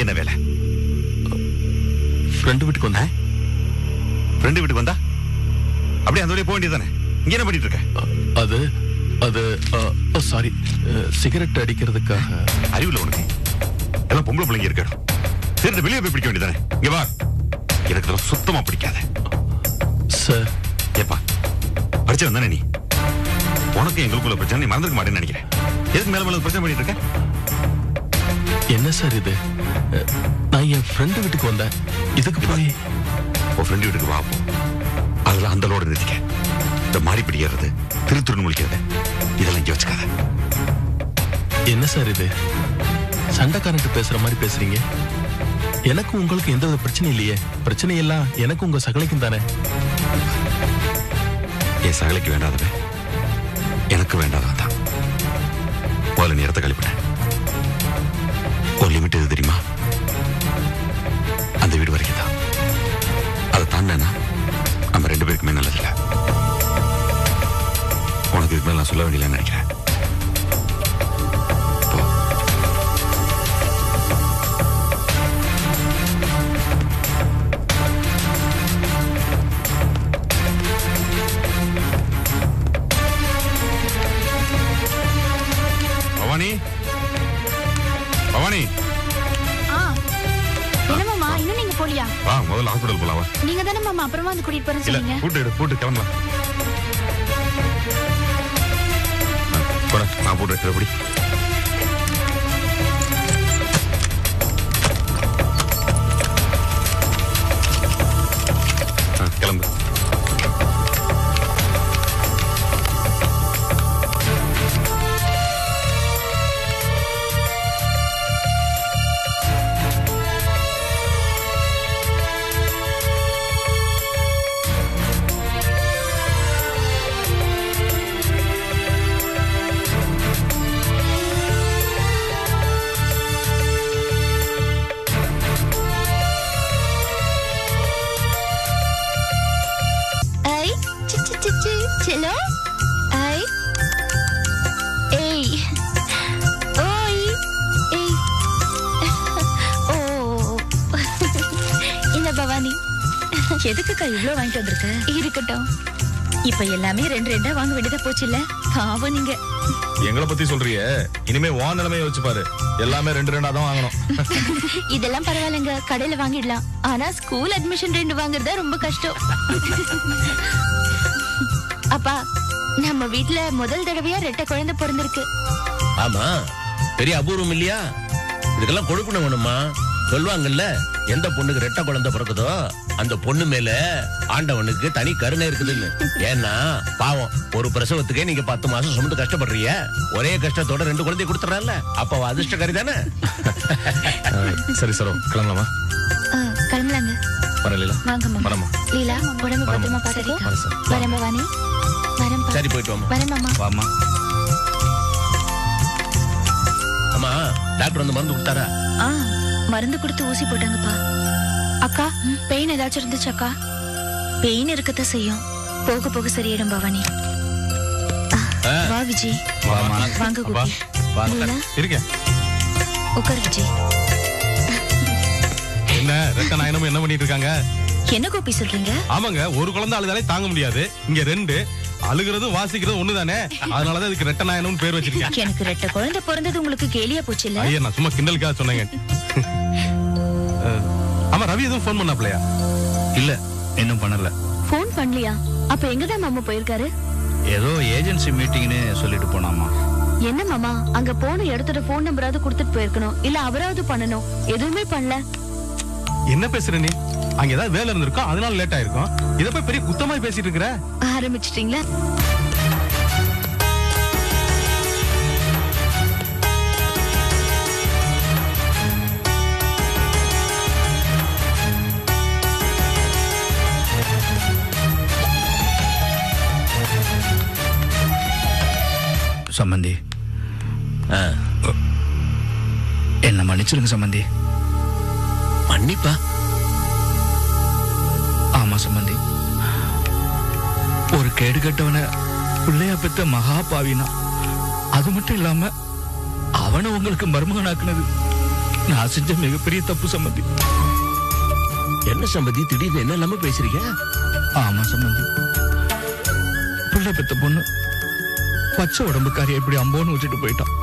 என்ன வேலை? ஃப்ரெண்டு வீட்டுக்கு வந்தேன். ஃப்ரெண்டு வீட்டுக்கு வந்தா அப்படியே அந்த வழியே போக வேண்டியதானே? இங்க என்ன பண்ணிட்டு இருக்க? அது அது சாரி, சிகரெட் அடிக்கிறதுக்காக. அறிவுல உனக்கு எல்லாம் பொம்பளை பிள்ளைங்க இருக்கணும். சேர்ந்து வெளியே போய் பிடிக்க வேண்டியதானே? இங்க வா. எனக்கு இதெல்லாம் சுத்தமா பிடிக்காத. சார், ஏப்பா படிச்சு வந்தானே நீ? உனக்கு எங்களுக்குள்ள பிரச்சனை நீ மறந்துருக்க மாட்டேன்னு நினைக்கிறேன். எதுக்கு மேல மேல பிரச்சனை பண்ணிட்டு இருக்க? என்ன சார் இது? நான் என் ஃப்ரெண்டு வீட்டுக்கு வந்தேன். இதுக்கு போய் உன் ஃப்ரெண்டு வீட்டுக்கு வா. அதெல்லாம் அந்த லோடு நிறுத்திக்க. இந்த மாறி பிடிக்கிறது, திருத்துருன்னு முழிக்கிறது, இதெல்லாம் இங்க வச்சுக்காத. என்ன சார் இது? சண்டைக்காரன்ட்டு பேசுற மாதிரி பேசுறீங்க. எனக்கு உங்களுக்கு எந்த வித பிரச்சனை இல்லையே. பிரச்சனை எல்லாம் எனக்கு உங்க சகலைக்கும் தானே. என் சகலைக்கு வேண்டாதவன் எனக்கு வேண்டாதவன் தான். போல நீ இடத்த கழிப்பிட்ட. ஒரு லிமிட் எது தெரியுமா? அந்த வீடு வரைக்கும் தான். அதை தாண்டேன்னா நம்ம 2 பேருக்குமே நல்லதில்லை. உனக்கு இதுக்கு மேல நான் சொல்ல வேண்டியலன்னு நினைக்கிறேன். பவானி, பவானி. என்ன மாமா, இன்னும் நீங்க போலியா? வா, முதல்ல ஹாஸ்பிடல் போலாம். நீங்க தானே மாமா அப்புறமா வந்து கூட்டிட்டு போறேன்னு சொன்னீங்க. போட்டு கிளம்பலாம். நான் போட்டு எப்படி கிளம்பு. चलो आई ए ओई ए ओ இந்த பவானி எதுக்குக்கா இவ்ளோ வாங்கிட்டு வந்திருக்க? இருக்கட்டும். இப்ப எல்லாமே 2 வாங்க வேண்டியதா போச்சு இல்ல? பாவம் நீங்க. எங்களை பத்தி சொல்றியே, இனிமே வா நிலைமையை வச்சு பாரு. எல்லாமே 2 தான் வாங்கணும். இதெல்லாம் பரவாயில்லைங்க, கடையில வாங்கிடலாம். ஆனா ஸ்கூல் அட்மிஷன் 2 வாங்குறதா ரொம்ப கஷ்டம். அப்பா, நம்ம வீட்ல முதல் தடவையா 2 குழந்தை பிறந்திருக்கு. ஆமா, பெரிய அபூர்வம் இல்லையா? இதுக்கெல்லாம் கொடுக்கணும் வேணுமா? சொல்லுவாங்கல்ல, எந்த பொண்ணுக்கு 2 குழந்தை பிறக்குதோ அந்த பொண்ணு மேல ஆண்டவனுக்கு தனி கருணை இருக்குதுன்னு. ஏன்னா பாவம், ஒரு பிரசவத்துக்கே நீங்க 10 மாசம் சுமந்து கஷ்டப்படுறீங்க. ஒரே கஷ்டத்தோட 2 குழந்தைய கொடுத்துறான்ல, அப்ப அதிர்ஷ்டக்காரி தானே. சரி சரோ, கிளம்பலாமா? கிளம்பலாங்க. வர லீலா. வாங்கம்மா. வரமா லீலா, உடம்பு பத்திரமா பாத்துக்கோ. வரேன் பவானி. வரேன். சரி, போயிட்டு வாமா. வரேன் மாமா. வாமா. அம்மா, டாக்டர் வந்து மருந்து கொடுத்தாரா? மருந்து கொடுத்து ஊசி போட்டாங்கப்பா. அக்கா, பெயின் ஏதாச்சும் இருந்துச்சு அக்கா? பெயின் இருக்கத்தான் செய்யும், போக போக சரியிடும் பவானி. வா விஜய். வாங்க கோபி. லீலா, இருக்கேன். உட்கார் விஜய். என்ன ரெட்ட நாயனமும் என்ன பண்ணிட்டு இருக்காங்க? என்ன கோபி சொல்றீங்க? ஆமாங்க, ஒரு குழந்தை அழுதாலே தாங்க முடியாது. இங்க 2 அழுகிறதும் வாசிக்கிறதும் ஒண்ணுதானே. அதனாலதான் இதுக்கு ரெட்ட நாயனம்னு பேர் வச்சிருக்கேன். எனக்கு 2 குழந்தை பிறந்தது உங்களுக்கு கேலியா போச்சு இல்ல? ஐயா, நான் சும்மா கிண்டலுக்காக சொன்னேங்க. ஆமா, ரவி எதுவும் போன் பண்ணாப்லையா? இல்ல, இன்னும் பண்ணல. போன் பண்ணலையா? அப்ப எங்கதான் மாமா போயிருக்காரு? ஏதோ ஏஜென்சி மீட்டிங்னு சொல்லிட்டு போனாமா. என்ன மாமா, அங்க போன இடத்தோட போன் நம்பராவது கொடுத்துட்டு போயிருக்கணும், இல்ல அவராவது பண்ணணும். எதுவுமே பண்ணல. என்ன பேசுற நீ? அங்க ஏதாவது வேலை இருந்திருக்கும், அதனால லேட் ஆயிருக்கும். இத போய் பெரிய குத்தமாய் பேசிட்டு இருக்கிற. ஆரம்பிச்சிட்டீங்களா? சம்பந்தி, என்ன மன்னிச்சிருங்க சம்பந்தி. மன்னிப்பா? ஆமா சம்பந்தி, ஒரு கேடு கட்டவன பிள்ளையா பெத்த மகா பாவினா. அது மட்டும் இல்லாம அவனை உங்களுக்கு மருமகனாக்குனது நான் செஞ்ச மிகப்பெரிய தப்பு சம்பந்தி. என்ன சம்பந்தி திடீர்னு என்ன இல்லாம பேசுறீங்க? ஆமா சம்பந்தி, பிள்ளை பெத்த பொண்ணு பச்சை உடம்புக்காரி எப்படி அம்போன்னு வச்சுட்டு போயிட்டான்.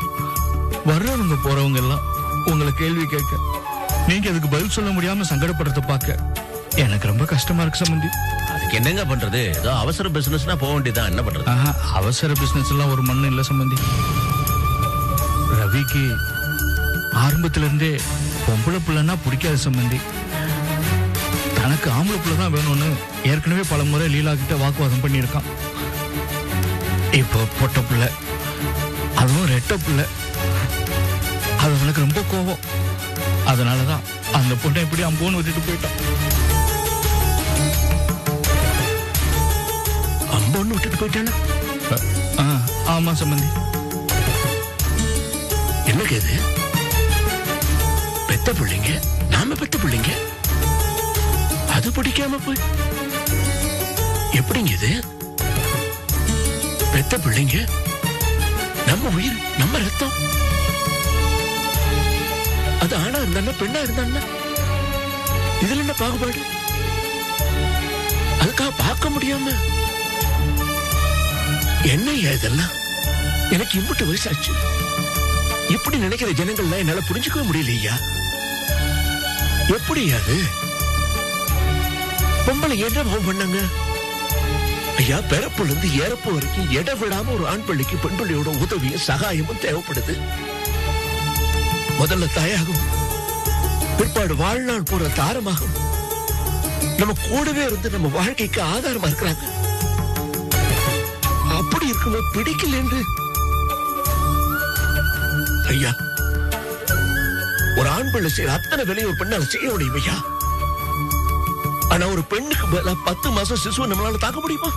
வர்றவங்க போறவங்க எல்லாம் உங்களை கேள்வி கேட்க, நீங்க அதுக்கு பதில் சொல்ல முடியாம சங்கடப்படுறத பார்க்க எனக்கு ரொம்ப கஷ்டமா இருக்கு சம்பந்தி. அதுக்கு என்னங்க பண்றது? ஏதோ அவசர பிசினஸ்னா போக வேண்டியதான், என்ன பண்றது? அவசர பிசினஸ் எல்லாம் ஒரு மண்ணு இல்ல சம்பந்தி. ரவிக்கு ஆரம்பத்துல இருந்தே பொம்பளை பிள்ளைன்னா பிடிக்காது சம்பந்தி. தனக்கு ஆம்பளை பிள்ளை தான் வேணும்னு ஏற்கனவே பல முறை லீலா கிட்ட வாக்குவாதம் பண்ணியிருக்கான். இப்போ பொட்ட பிள்ளை, அதுவும் ரெட்ட பிள்ளை, அது அவனுக்கு ரொம்ப கோபம். அதனாலதான் அந்த பொண்ணை எப்படி அம்போன்னு விட்டுட்டு போயிட்டான். அம்போன்னு விட்டுட்டு போயிட்டானா? ஆமா சம்பந்தி. என்ன கேது? பெத்த பிள்ளைங்க, நாம பெத்த பிள்ளைங்க, அது பிடிக்காம போய் எப்படிங்க இது? பெத்த பிள்ளைங்க, நம்ம உயிர், நம்ம ரத்தம். அது ஆணா இருந்தா பெண்ணா இருந்தா இதுல என்ன பாகுபாடு? அதுக்காக பார்க்க முடியாம என்னையா இதெல்லாம்? எனக்கு இம்புட்டு வயசாச்சு, இப்படி நினைக்கிற ஜனங்கள்லாம் என்னால புரிஞ்சுக்கவே முடியலையா? எப்படி அது? பொம்பளை என்ன பாவம் பண்ணாங்க ஐயா? பிறப்புல இருந்து இறப்பு வரைக்கும் எடை விடாம ஒரு ஆண் பிள்ளைக்கு பெண் பிள்ளையோட உதவியும் சகாயமும் தேவைப்படுது. முதல்ல தாயாகும், பிற்பாடு வாழ்நாள் போற தாரமாகும். நம்ம கூடவே இருந்து நம்ம வாழ்க்கைக்கு ஆதாரமா இருக்கிறாங்க. அப்படி இருக்கும்போது பிடிக்கல என்று ஐயா, ஒரு ஆண் பிள்ளை செய்யற அத்தனை வேலையை ஒரு பெண்ணால செய்ய முடியும் ஐயா. ஆனா ஒரு பெண்ணுக்கு மேல 10 மாசம் சிசுவை நம்மளால தாக்க முடியுமா?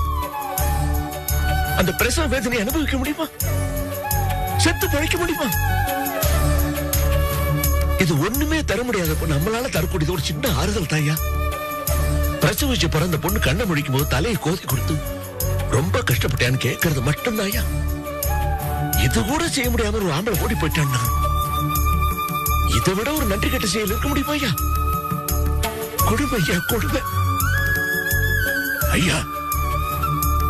அந்த பிரசவ வேதனை அனுபவிக்க முடியுமா? செத்து பழைக்க முடியுமா? இது ஒண்ணுமே தர முடியாதப்ப நம்மளால தரக்கூடியது ஒரு சின்ன ஆறுதல் தாயா. பிரசவிச்ச பிறந்த பொண்ணு கண்ணை முடிக்கும் போது தலையை கோதி கொடுத்து ரொம்ப கஷ்டப்பட்டான்னு கேட்கறது மட்டும் தாயா. இது கூட செய்ய முடியாம ஒரு ஆம்பளை ஓடி போயிட்டான்னா இதை விட ஒரு நன்றி கட்ட செயல் இருக்க முடியுமா ஐயா? கொடுமை ஐயா, கொடுமை. ஐயா,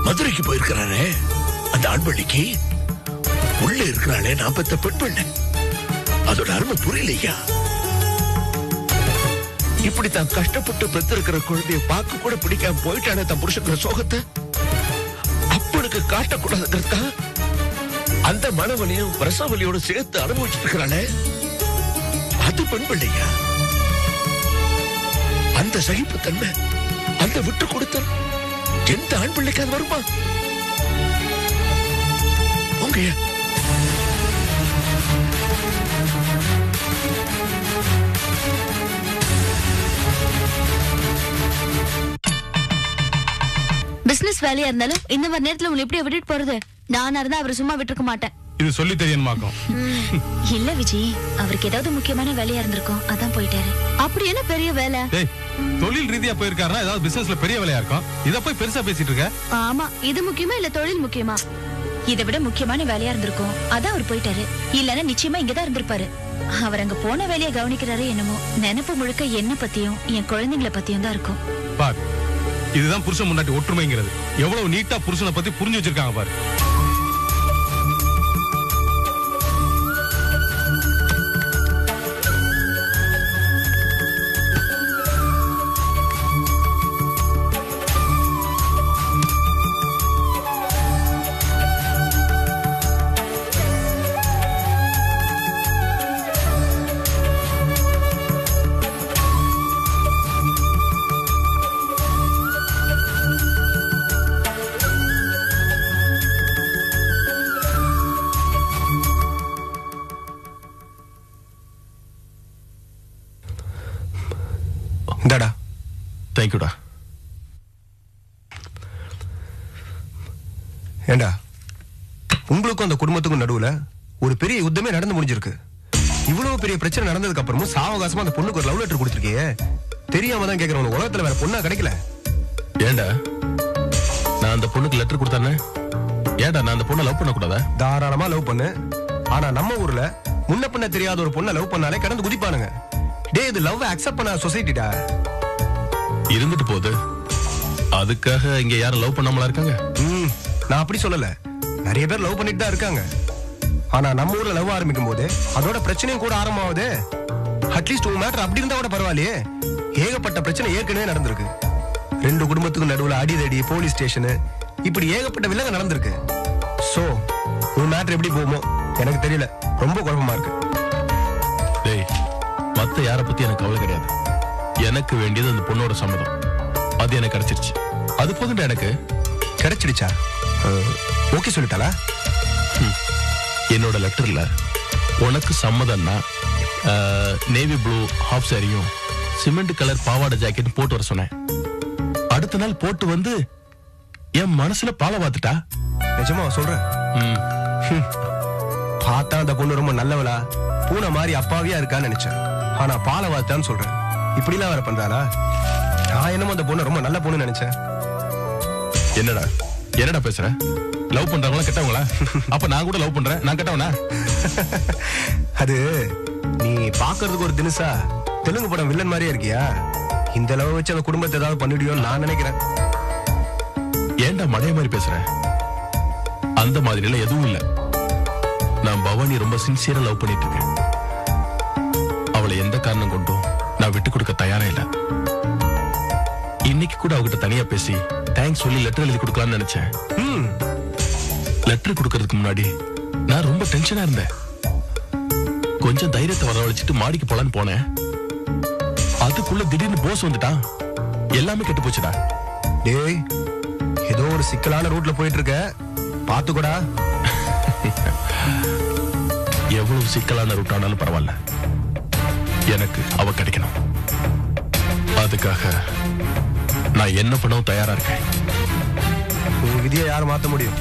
மதுரைக்கு போயிருக்கிறாரே அந்த ஆண்பள்ளிக்கு, உள்ள இருக்கிறாளே நான் பெத்த பெண் பிள்ளை, அதோட அருமை புரியலையா? இப்படி தான் கஷ்டப்பட்டு பெற்றிருக்கிற குழந்தைய பார்க்க கூட பிடிக்காம போயிட்டானே தன் புருஷங்கிற சோகத்தை அப்பனுக்கு காட்டக்கூடாதுங்கிறதுக்கா அந்த மனவலியும் பிரசவலியோட சேர்த்து அனுபவிச்சுட்டு இருக்கிறாளே, அது பெண் பிள்ளையா? அந்த சகிப்புத்தன்மை, அந்த விட்டு கொடுத்தல் எந்த ஆண் பிள்ளைக்கு அது வருமா? உங்கயா பிசினஸ் வேலையா இருந்தாலும் இந்த மாதிரி நேரத்துல உங்களை எப்படி விட்டுட்டு போறது? நானா இருந்தா அவரை சும்மா விட்டுருக்க மாட்டேன். இது சொல்லி தெரியணுமாக்கும்? இல்ல விஜய், அவருக்கு ஏதாவது முக்கியமான வேலையா இருந்திருக்கும், அதான் போயிட்டாரு. அப்படி என்ன பெரிய வேலை? டேய், தொழில் ரீதியா போயிருக்காருன்னா ஏதாவது பிசினஸ்ல பெரிய வேலையா இருக்கும். இத போய் பெருசா பேசிட்டு இருக்க? ஆமா, இது முக்கியமா இல்ல தொழில் முக்கியமா? இதை விட முக்கியமான வேலையா இருந்திருக்கும், அதான் அவர் போயிட்டாரு. இல்லன்னா நிச்சயமா இங்கதான் இருந்திருப்பாரு. அவர் அங்க போன வேலையை கவனிக்கிறாரு என்னமோ. நினைப்பு முழுக்க என்ன பத்தியும் என் குழந்தைங்களை பத்தியும் தான் இருக்கும். பார், இதுதான் புருஷன் முன்னாடி ஒற்றுமைங்கிறது. எவ்வளவு நீட்டா புருஷனை பத்தி புரிஞ்சு வச்சிருக்காங்க பாரு. இந்தாடா. தேங்க்யூடா. ஏண்டா, உங்களுக்கும் அந்த குடும்பத்துக்கும் நடுவுல ஒரு பெரிய யுத்தமே நடந்து முடிஞ்சிருக்கு. இவ்வளவு பெரிய பிரச்சனை நடந்ததுக்கு அப்புறமும் சாவகாசமா அந்த பொண்ணுக்கு ஒரு லவ் லெட்டர் கொடுத்திருக்கீங்க. தெரியாம தான் கேக்குறேன், உலகத்துல வேற பொண்ணா கிடைக்கல? ஏண்டா, நான் அந்த பொண்ணுக்கு லெட்டர் கொடுத்தானே, ஏண்டா நான் அந்த பொண்ணை லவ் பண்ண கூடாதா? தாராளமா லவ் பண்ணு. ஆனா நம்ம ஊர்ல முன்ன பின்ன தெரியாத ஒரு பொண்ணை லவ் பண்ணாலே கடந்து குதிப்பானுங்க. டேய் இது லவ் அக்செப்ட் பண்ண சொசைட்டிடா. இருந்துட்டு போகுது. அதுக்காக இங்க யாரும் லவ் பண்ணாமலா இருக்காங்க? நான் அப்படி சொல்லல. நிறைய பேர் லவ் பண்ணிட்டு தான் இருக்காங்க. ஆனா நம்ம ஊர்ல லவ் ஆரம்பிக்கும் போது அதோட பிரச்சனையும் கூட ஆரம்பமாகுது. அட்லீஸ்ட் உங்க மேட்டர் அப்படி இருந்தா கூட பரவாயில்லையே. ஏகப்பட்ட பிரச்சனை ஏற்கனவே நடந்திருக்கு. 2 குடும்பத்துக்கு நடுவுல அடிதடி, போலீஸ் ஸ்டேஷன், இப்படி ஏகப்பட்ட வில்லங்க நடந்திருக்கு. சோ உன் மேட்டர் எப்படி போகுமோ எனக்கு தெரியல. ரொம்ப குழப்பமா இருக்கு. டேய், மத்த யார பத்தி எனக்கு கவலை கிடையாது. எனக்கு வேண்டியது அந்த பொண்ணோட சம்மதம். அது எனக்கு கிடைச்சிருச்சு. அது போதுண்டா எனக்கு. கிடைச்சிடுச்சா? ஓகே சொல்லிட்டாளா? என்னோட லெட்டர்ல உனக்கு சம்மதம்னா நேவி ப்ளூ ஹாஃப் சாரியும் சிமெண்ட் கலர் பாவாடை ஜாக்கெட் போட்டு வர சொன்னேன். அடுத்த நாள் போட்டு வந்து என் மனசுல பால பாத்துட்டா. நிஜமா சொல்றேன். பார்த்தா அந்த பொண்ணு ரொம்ப நல்லவளா, பூனை மாதிரி அப்பாவியா இருக்கான்னு நினைச்சேன். ஆனா பால வாத்தான்னு சொல்றேன். இப்படி எல்லாம் வேற பண்றாளா? நான் என்னமோ அந்த பொண்ணு ரொம்ப நல்ல பொண்ணு நினைச்சேன். என்னடா பேசுற? லவ் பண்றவங்களா கெட்டவங்களா? அப்ப நான் கூட லவ் பண்றேன். நான் கெட்டவனா? அது நீ பாக்குறதுக்கு ஒரு தினுசா தெலுங்கு படம் வில்லன் மாதிரியே இருக்கியா? இந்த லவ் வச்சு அந்த குடும்பத்தை ஏதாவது பண்ணிடுயோன்னு நான் நினைக்கிறேன். ஏன்டா மடைய மாதிரி பேசுற? அந்த மாதிரி எல்லாம் எதுவும் இல்ல. நான் பவானி ரொம்ப சின்சியரா லவ் பண்ணிட்டு இருக்கேன். அவளை எந்த காரணம் கொண்டும் நான் விட்டு கொடுக்க தயாரா இல்ல. இன்னைக்கு கூட அவகிட்ட தனியா பேசி தேங்க்ஸ் சொல்லி லெட்டர் எழுதி கொடுக்கலாம்னு நினைச்சேன். லெட்டர் கொடுக்கறதுக்கு முன்னாடி நான் ரொம்ப டென்ஷனா இருந்தேன். கொஞ்சம் தைரியத்தை வரவழைச்சிட்டு மாடிக்கு போலான்னு போனேன். அதுக்குள்ள திடீர்னு போஸ் வந்துட்டான். எல்லாமே கெட்டு போச்சுடா. டேய், ஏதோ ஒரு சிக்கலான ரூட்ல போயிட்டு இருக்க, பாத்துக்கூடா. எவ்வளவு சிக்கலான ரூட் ஆனாலும் பரவாயில்ல, எனக்கு அவ கிடைக்கணும். அதுக்காக நான் என்ன பண்ணவும் தயாரா இருக்கேன். உங்க விதியை யார் மாத்த முடியும்?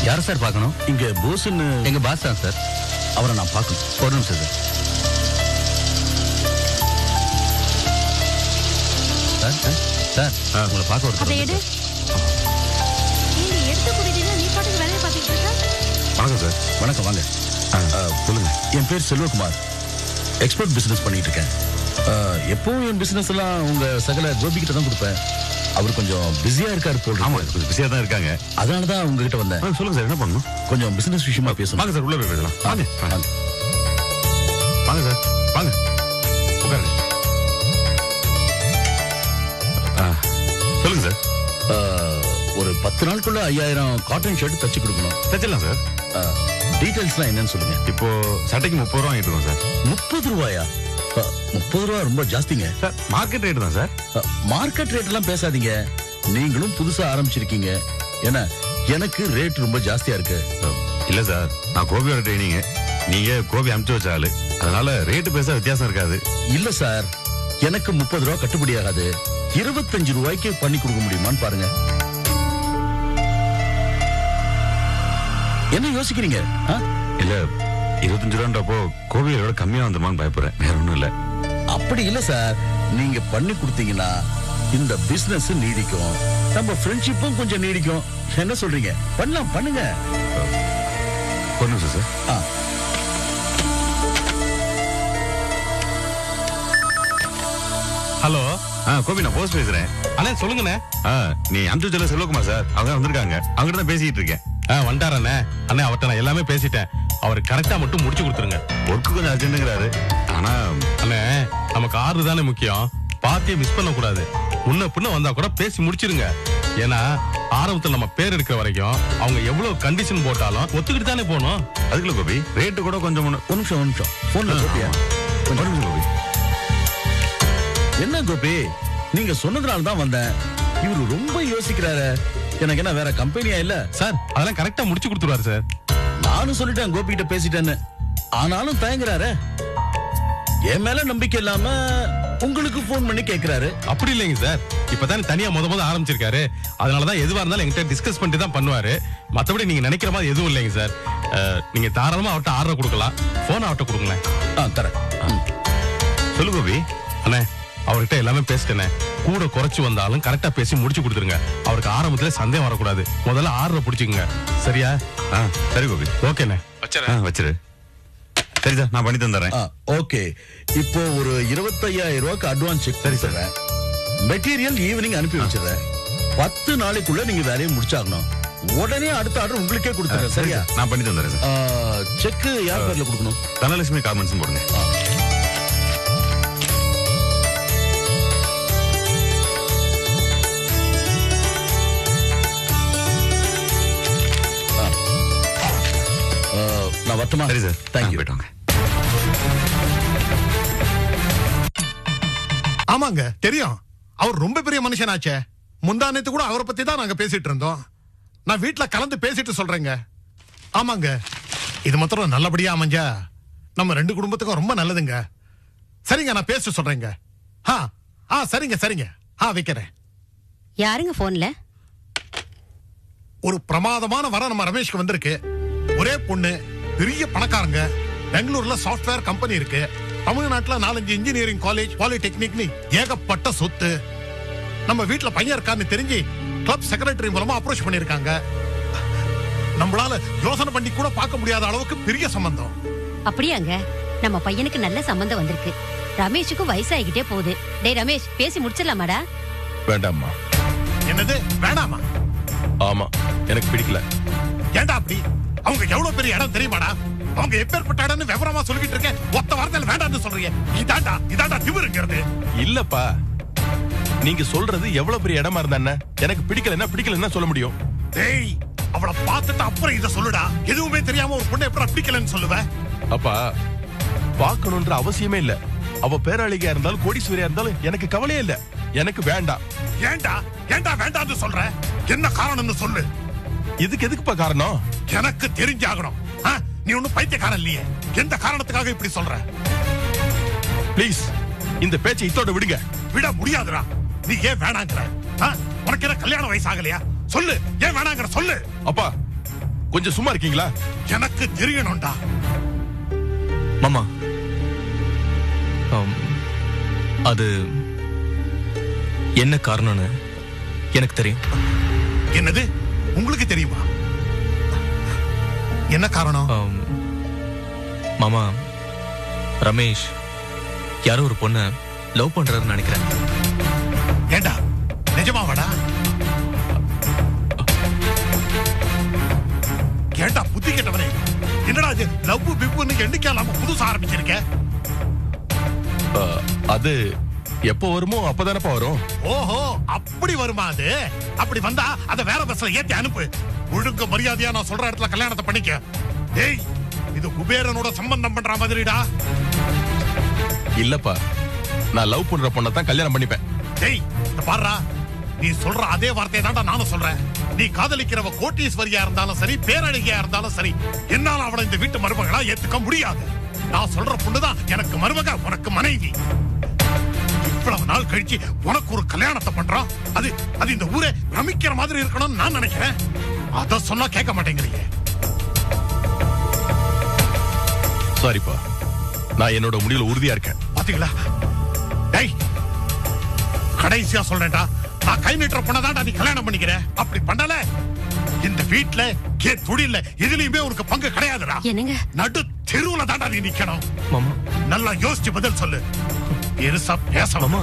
யார் சார் பார்க்கணும்? இங்க போஸ்ன்னு எங்க பாஸ் தான் சார். அவரை நான் பார்க்கணும். ஒரு நிமிஷம் சார். சார் உங்களை பார்க்க ஒரு எடுத்து குடிக்கிறீங்க. நீ பாட்டுக்கு வேலையை பார்த்துட்டு இருக்க. வணக்கம் சார். வணக்கம், வாங்க. சொல்லுங்க. என் பேர் செல்வகுமார். எக்ஸ்போர்ட் பிசினஸ் பண்ணிட்டு இருக்கேன். எப்பவும் என் பிசினஸ் எல்லாம் உங்க சகல கோபி கிட்ட தான் கொடுப்பேன். அவர் கொஞ்சம் பிஸியா இருக்காரு போல். ஆமா, கொஞ்சம் பிஸியா தான் இருக்காங்க. அதனால தான் உங்ககிட்ட வந்தேன். சொல்லுங்க சார், என்ன பண்ணணும்? கொஞ்சம் பிசினஸ் விஷயமா பேசணும். வாங்க சார், உள்ள போய் பேசலாம். வாங்க வாங்க சார், வாங்க உட்காருங்க. சொல்லுங்க சார். ஒரு 10 நாளுக்குள்ள 5000 காட்டன் ஷர்ட் தச்சு கொடுக்கணும். தச்சிடலாம் சார். டீடைல்ஸ்லாம் என்னன்னு சொல்லுங்க. இப்போ சட்டைக்கு 30 ரூபா ஆகிட்டு இருக்கோம் சார். 30 ரூபாயா? 30 ரூபா ரொம்ப ஜாஸ்திங்க சார். மார்க்கெட் ரேட் தான் சார். மார்க்கெட் ரேட் எல்லாம் பேசாதீங்க. நீங்களும் புதுசா ஆரம்பிச்சிருக்கீங்க. ஏன்னா எனக்கு ரேட் ரொம்ப ஜாஸ்தியா இருக்கு. இல்ல சார், நான் கோபியோட ட்ரைனிங், நீங்க கோபி அனுப்பிச்சு வச்ச ஆளு, அதனால ரேட்டு பேச வித்தியாசம் இருக்காது. இல்ல சார், எனக்கு 30 ரூபா கட்டுப்படி ஆகாது. 25 ரூபாய்க்கு பண்ணி கொடுக்க முடியுமான்னு பாருங்க. என்ன யோசிக்கிறீங்க? இல்ல 25 ரூபான்றப்போ கோபியோட கம்மியா வந்துமான்னு பயப்படுறேன், வேற ஒண்ணும் இல்ல. அப்படி இல்ல சார், நீங்க பண்ணி கொடுத்தீங்கன்னா இந்த பிசினஸ் நீடிக்கும், நம்ம ஃப்ரெண்ட்ஷிப்பும் கொஞ்சம் நீடிக்கும். என்ன சொல்றீங்க? பண்ணலாம், பண்ணுங்க. ஒரு நிமிஷம் சார். ஹலோ. கோபி, நான் போஸ்ட் பேசுறேன். அண்ணே சொல்லுங்கண்ணே. நீ அனுப்பிச்சு சொல்ல செல்வகுமார் சார், அவங்க வந்திருக்காங்க. அவங்ககிட்ட தான் பேசிட்டு இருக்கேன். வந்துட்டாரண்ணே. அண்ணே அவர்கிட்ட நான் எல்லாமே பேசிட்டேன். அவர் கரெக்டா மட்டும் முடிச்சு கொடுத்துருங்க. ஒர்க்கு கொஞ்சம் அர்ஜென்ட்ங்கிறாரு. ஆனா அண்ணே, நமக்கு ஆர்டர் தானே முக்கியம். பார்ட்டியை மிஸ் பண்ண கூடாது. முன்ன பின்ன வந்தா கூட பேசி முடிச்சிருங்க. ஏன்னா ஆரம்பத்துல நம்ம பேர் எடுக்கிற வரைக்கும் அவங்க எவ்வளவு கண்டிஷன் போட்டாலும் ஒத்துக்கிட்டு தானே போகணும். அதுக்குள்ள கோபி ரேட்டு கூட கொஞ்சம் ஒரு நிமிஷம் போன்ல கோபியா? ஒரு நிமிஷம் கோபி. என்ன கோபி, நீங்க சொன்னதுனால தான் வந்தேன். இவரு ரொம்ப யோசிக்கிறாரு. எனக்கு என்ன வேற கம்பெனியா இல்ல சார்? அதெல்லாம் கரெக்டா முடிச்சு கொடுத்துருவாரு சார். நானும் சொல்லிட்டேன், கோபி கிட்ட பேசிட்டேன்னு. ஆனாலும் தயங்குறாரு. என் மேல நம்பிக்கை இல்லாம உங்களுக்கு போன் பண்ணி கேக்குறாரு. அப்படி இல்லைங்க சார், இப்பதான் தனியா முத ஆரம்பிச்சிருக்காரு. அதனாலதான் எதுவா இருந்தாலும் என்கிட்ட டிஸ்கஸ் பண்ணிட்டு தான் பண்ணுவாரு. மத்தபடி நீங்க நினைக்கிற மாதிரி எதுவும் இல்லைங்க சார். நீங்க தாராளமா அவர்கிட்ட ஆர்டர் கொடுக்கலாம். போன் அவர்கிட்ட கொடுங்களேன். தரேன். சொல்லு கோபி. அண்ணே, அவர்கிட்ட எல்லாமே பேசிட்டேனே. கூட குறைச்சு வந்தாலும் கரெக்டா பேசி முடிச்சு கொடுத்துருங்க. அவருக்கு ஆரம்பத்துல சந்தேகம் வரக்கூடாது. முதல்ல ஆர்டரை பிடிச்சிக்கங்க. சரியா? சரி கோபி. ஓகேண்ணே. வச்சிரு. சரிதா, நான் பண்ணி தந்துறேன். ஓகே, இப்போ ஒரு 25,000 ரூபாய்க்கு அட்வான்ஸ் செக் சரி சார். மெட்டீரியல் ஈவினிங் அனுப்பி வச்சிடுறேன். 10 நாளைக்குள்ள நீங்க வேலையை முடிச்சாகணும். உடனே அடுத்த ஆர்டர் உங்களுக்கே கொடுத்துறேன். சரியா? நான் பண்ணி தந்துறேன் சார். செக் யார் பேர்ல கொடுக்கணும்? தனலட்சுமி கார்மெண்ட்ஸ் போடுங்க. நான் வரட்டுமா? சரி சார், தேங்க்யூ. போயிட்டு ஆமாங்க, தெரியும். அவர் ரொம்ப பெரிய மனுஷனாச்சே. முந்தானத்து கூட அவரை பத்தி தான் நாங்க பேசிட்டு இருந்தோம். நான் வீட்டுல கலந்து பேசிட்டு சொல்றேங்க. ஆமாங்க, இது மாத்திரம் நல்லபடியா அமைஞ்சா நம்ம 2 குடும்பத்துக்கும் ரொம்ப நல்லதுங்க. சரிங்க, நான் பேசிட்டு சொல்றேங்க. சரிங்க சரிங்க. வைக்கிறேன். யாருங்க போன்ல? ஒரு பிரமாதமான வர நம்ம ரமேஷ்க்கு வந்திருக்கு. ஒரே பொண்ணு, பெரிய பணக்காரங்க. பெங்களூர்ல சாஃப்ட்வேர் கம்பெனி இருக்கு. தமிழ்நாட்டுல 4-5 இன்ஜினியரிங் காலேஜ், பாலிடெக்னிக்னு ஏகப்பட்ட சொத்து. நம்ம வீட்டுல பையன் இருக்கான்னு தெரிஞ்சு கிளப் செக்ரட்டரி மூலமா அப்ரோச் பண்ணிருக்காங்க. நம்மளால யோசனை பண்ணி கூட பார்க்க முடியாத அளவுக்கு பெரிய சம்பந்தம். அப்படியாங்க? நம்ம பையனுக்கு நல்ல சம்பந்தம் வந்திருக்கு. ரமேஷுக்கும் வயசாகிட்டே போகுது. டேய் ரமேஷ், பேசி முடிச்சிடலாமாடா? வேண்டாம்மா. என்னது வேண்டாமா? ஆமா, எனக்கு பிடிக்கல. ஏண்டா அப்படி? அவங்க எவ்வளவு பெரிய இடம் தெரியுமாடா? அவங்க எப்பேற்பட்ட இடம்னு விவரமா சொல்லிட்டு இருக்கேன். ஒத்த வார்த்தையில வேண்டாம்னு சொல்றீங்க. இதாண்டா திமிருங்கிறது. இல்லப்பா, நீங்க சொல்றது எவ்வளவு பெரிய இடமா இருந்தா என்ன? எனக்கு பிடிக்கலன்னா சொல்ல முடியும். டேய், அவளை பார்த்துட்டு அப்புறம் இத சொல்லுடா. எதுவுமே தெரியாம ஒரு பொண்ணை எப்படி பிடிக்கலன்னு சொல்லுவ? அப்பா, பார்க்கணும்ன்ற அவசியமே இல்ல. அவ பேராளிகா இருந்தாலும் கோடீஸ்வரியா இருந்தாலும் எனக்கு கவலையே இல்ல. எனக்கு வேண்டாம். ஏண்டா வேண்டாம்னு சொல்ற? என்ன காரணம்னு சொல்லு. எதுக்குப்பா காரணம்? எனக்கு தெரிஞ்சாகணும். நீ ஒன்னும் பைத்தியக்காரன் இல்லையே. எந்த காரணத்துக்காக இப்படி சொல்ற? ப்ளீஸ், இந்த பேச்சை இத்தோட விடுங்க. விட முடியாதுடா. நீ ஏன் வேணாங்கிற? உனக்கு என்ன கல்யாண வயசு ஆகலையா? சொல்லு, ஏன் வேணாங்கிற சொல்லு. அப்பா, கொஞ்சம் சும்மா இருக்கீங்களா? எனக்கு தெரியணும்டா. மாமா, அது என்ன காரணம்னு எனக்கு தெரியும். என்னது? உங்களுக்கு தெரியுமா? என்ன காரணம்? மாமா, ரமேஷ் யாரோ ஒரு பொண்ண லவ் பண்றாருன்னு நினைக்கிறேன். ஏண்டா, நிஜமாவாடா? ஏண்டா புத்தி கேட்டவனே, என்னடா இது லவ் பிப்புன்னு எண்ணிக்கையாம புதுசா ஆரம்பிச்சிருக்க? அது எப்போ வருமோ அப்பதானப்பா வரும். ஓஹோ, அப்படி வருமா? அது அப்படி வந்தா அத வேற பஸ்ல ஏத்தி அனுப்பு. ஒழுங்கு மரியாதையா நான் சொல்ற இடத்துல கல்யாணத்தை பண்ணிக்க. டேய், இது குபேரனோட சம்பந்தம் பண்ற மாதிரிடா. இல்லப்பா, நான் லவ் பண்ற பொண்ணை தான் கல்யாணம் பண்ணிப்பேன். டேய், பாருடா, நீ சொல்ற அதே வார்த்தையை தான்டா நானும் சொல்றேன். நீ காதலிக்கிறவ கோட்டீஸ்வரியா இருந்தாலும் சரி, பேரழகியா இருந்தாலும் சரி, என்னால அவளை இந்த வீட்டு மருமகளா ஏத்துக்க முடியாது. நான் சொல்ற பொண்ணுதான் எனக்கு மருமக, உனக்கு மனைவி. இவ்வளவு நாள் கழிச்சு உனக்கு ஒரு கல்யாணத்தை பண்றான். அது இந்த ஊரே பிரமிக்கிற மாதிரி இருக்கணும்னு நான் நினைக்கிறேன். அத சொன்னா கேட்க மாட்டேங்கிறீங்க. சாரிப்பா, நான் என்னோட முடிவுல உறுதியா இருக்கேன். பாத்தீங்களா? டேய், கடைசியா சொல்றேன்டா, நான் கை நீட்டுற பொண்ணதான்டா நீ கல்யாணம் பண்ணிக்கிற. அப்படி பண்ணல, இந்த வீட்டுல தொழில எதுலயுமே உனக்கு பங்கு கிடையாதுடா. என்னங்க? நடு தெருவுல தான்டா நீ நிக்கணும். மாமா, நல்லா யோசிச்சு பதில் சொல்லு. பெருசா பேச மாமா.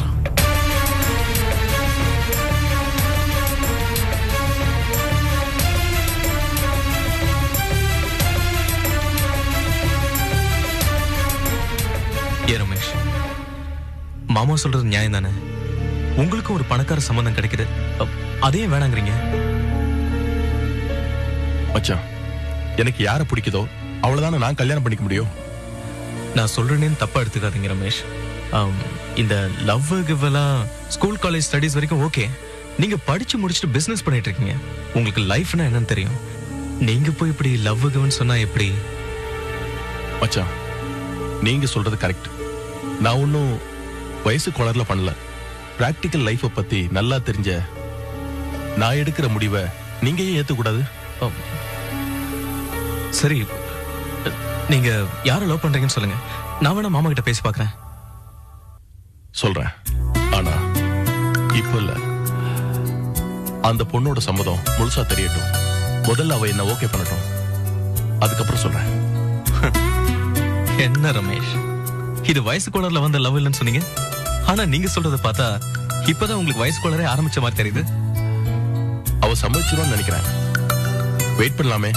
ரமேஷ், மாமா சொல்றது நியாயம் தானே? உங்களுக்கு ஒரு பணக்கார சம்பந்தம் கிடைக்குது, அதையும் வேணாங்கிறீங்க. மச்சான், எனக்கு யாரை பிடிக்குதோ அவ்வளவுதானே நான் கல்யாணம் பண்ணிக்க முடியும். நான் சொல்றேன்னு தப்பா எடுத்துக்காதீங்க ரமேஷ். இந்த லவ் கிவ்லாம் ஸ்கூல் காலேஜ் ஸ்டடீஸ் வரைக்கும் ஓகே. நீங்க படிச்சு முடிச்சுட்டு பிசினஸ் பண்ணிட்டு இருக்கீங்க. உங்களுக்கு லைஃப்னா என்னன்னு தெரியும். நீங்க போய் இப்படி லவ் கிவ்னு சொன்னா எப்படி? மச்சான், நீங்க சொல்றது கரெக்ட். நான் ஒன்னும் வயசு குளர்ல பண்ணல. பிராக்டிக்கல் லைஃப பத்தி நல்லா தெரிஞ்ச நான் எடுக்கிற முடிவை நீங்க ஏன் ஏத்துக்கூடாது? சரி, நீங்க யாரை லவ் பண்றீங்கன்னு சொல்லுங்க. நான் வேணா மாமா கிட்ட பேசி பார்க்கறேன். சொல்றேன். ஆனா இப்போ இல்ல, அந்த பொண்ணோட சம்மதம் முழுசா தெரியட்டும். முதல்ல அவ என்ன ஓகே பண்ணட்டும், அதுக்கப்புறம் சொல்றேன். என்ன ரமேஷ், இது வயசு கோளர்ல வந்த லவ் இல்லைன்னு சொன்னீங்க. ஆனா நீங்க சொல்றத பார்த்தா இப்பதான் உங்களுக்கு வயசு கோளரே ஆரம்பிச்ச மாதிரி தெரியுது. அவ சம்மதிச்சிருவான்னு நினைக்கிறேன். வெயிட் பண்ணலாமே.